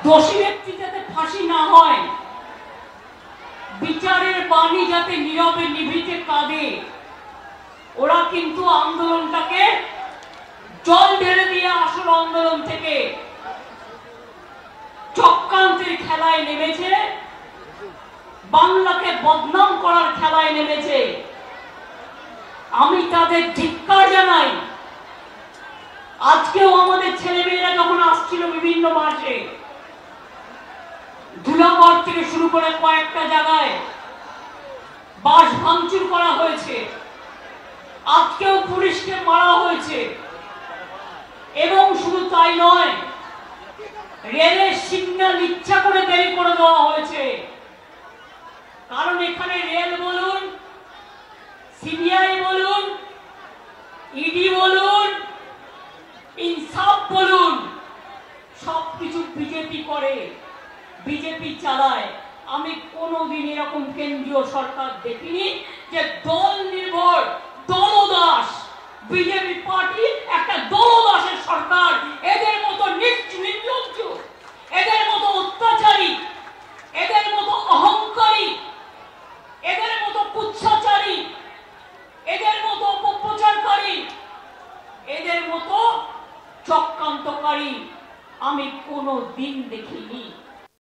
দোষী ব্যক্তি যাতে ফাঁসি না হয়, বিচারের বাণী যাতে নীরবে নিভৃতে কাঁদে, ওরা কিন্তু আন্দোলনটাকে জল ঢেলে দিয়ে আসল আন্দোলন থেকে চক্রান্তের খেলায় নেমেছে, বাংলাকে বদনাম করার খেলায় নেমেছে। আমি তাদের ধিক্কার জানাই। আজকেও আমাদের ছেলেমেয়েরা যখন আসছিল বিভিন্ন মাসে, ধুলাগড় থেকে শুরু করে কয়েকটা জায়গায় বাস ভাঙচুর করা হয়েছে, আজকেও পুলিশকে মারা হয়েছে। এবং শুধু তাই নয়, রেলের সিগন্যাল ইচ্ছা করে দেরি করে দেওয়া হয়েছে। কারণ এখানে রেল বলুন, সিবিআই বলুন, ইডি বলুন, ইনসাফ বলুন, সবকিছু বিজেপি করে, বিজেপি চালায়। আমি কোনোদিন এরকম কেন্দ্রীয় সরকার দেখিনি যে দল নির্ভর দলদাস, বিজেপি পার্টি একটা দলদাসের সরকার। এদের মতো নির্লজ্জ, এদের মতো অত্যাচারী, এদের মতো অহংকারী, এদের মতো কুচ্ছাচারী, এদের মতো অপপ্রচারকারী, এদের মতো চক্রান্তকারী আমি কোনো দিন দেখিনি।